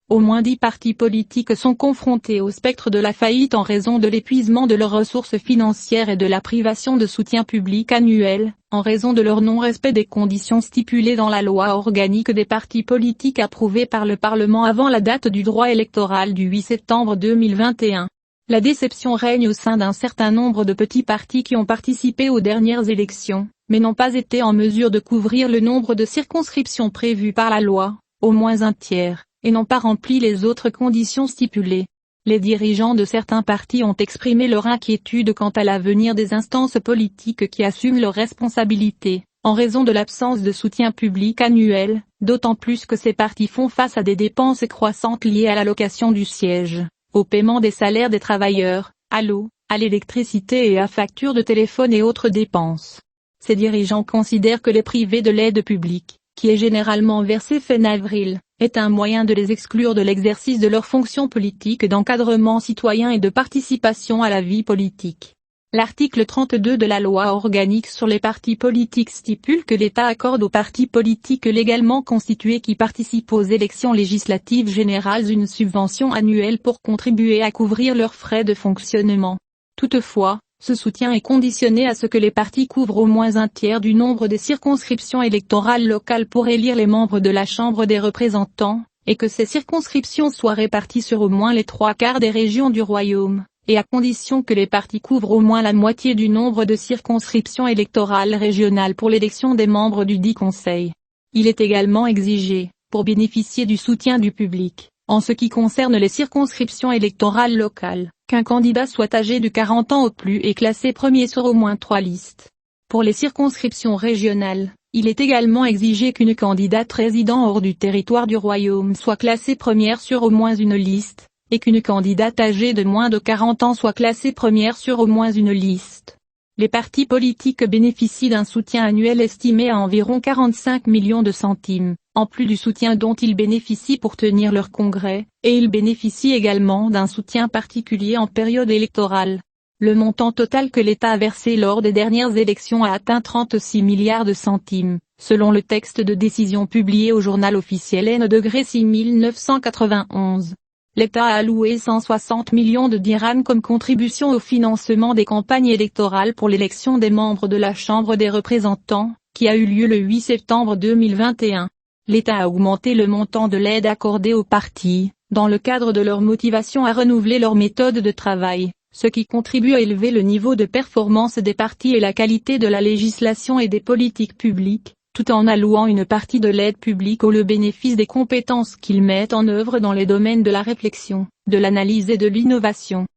Au moins 10 partis politiques sont confrontés au spectre de la faillite en raison de l'épuisement de leurs ressources financières et de la privation de soutien public annuel, en raison de leur non-respect des conditions stipulées dans la loi organique des partis politiques approuvée par le Parlement avant la date du droit électoral du 8 septembre 2021. La déception règne au sein d'un certain nombre de petits partis qui ont participé aux dernières élections, mais n'ont pas été en mesure de couvrir le nombre de circonscriptions prévues par la loi, au moins un tiers, et n'ont pas rempli les autres conditions stipulées. Les dirigeants de certains partis ont exprimé leur inquiétude quant à l'avenir des instances politiques qui assument leurs responsabilités, en raison de l'absence de soutien public annuel, d'autant plus que ces partis font face à des dépenses croissantes liées à l'allocation du siège, au paiement des salaires des travailleurs, à l'eau, à l'électricité et à factures de téléphone et autres dépenses. Ces dirigeants considèrent que les privés de l'aide publique, qui est généralement versée fin avril, est un moyen de les exclure de l'exercice de leurs fonctions politiques d'encadrement citoyen et de participation à la vie politique. L'article 32 de la loi organique sur les partis politiques stipule que l'État accorde aux partis politiques légalement constitués qui participent aux élections législatives générales une subvention annuelle pour contribuer à couvrir leurs frais de fonctionnement. Toutefois, ce soutien est conditionné à ce que les partis couvrent au moins un tiers du nombre des circonscriptions électorales locales pour élire les membres de la Chambre des représentants, et que ces circonscriptions soient réparties sur au moins les 3/4 des régions du Royaume, et à condition que les partis couvrent au moins la moitié du nombre de circonscriptions électorales régionales pour l'élection des membres du dit Conseil. Il est également exigé, pour bénéficier du soutien du public, en ce qui concerne les circonscriptions électorales locales, qu'un candidat soit âgé de 40 ans au plus et classé premier sur au moins 3 listes. Pour les circonscriptions régionales, il est également exigé qu'une candidate résidant hors du territoire du Royaume soit classée première sur au moins une liste, et qu'une candidate âgée de moins de 40 ans soit classée première sur au moins une liste. Les partis politiques bénéficient d'un soutien annuel estimé à environ 45 millions de centimes, en plus du soutien dont ils bénéficient pour tenir leur congrès, et ils bénéficient également d'un soutien particulier en période électorale. Le montant total que l'État a versé lors des dernières élections a atteint 36 milliards de centimes, selon le texte de décision publié au journal officiel N°6 1991. L'État a alloué 160 millions de dirhams comme contribution au financement des campagnes électorales pour l'élection des membres de la Chambre des représentants, qui a eu lieu le 8 septembre 2021. L'État a augmenté le montant de l'aide accordée aux partis, dans le cadre de leur motivation à renouveler leur méthode de travail, ce qui contribue à élever le niveau de performance des partis et la qualité de la législation et des politiques publiques, tout en allouant une partie de l'aide publique au bénéfice des compétences qu'ils mettent en œuvre dans les domaines de la réflexion, de l'analyse et de l'innovation.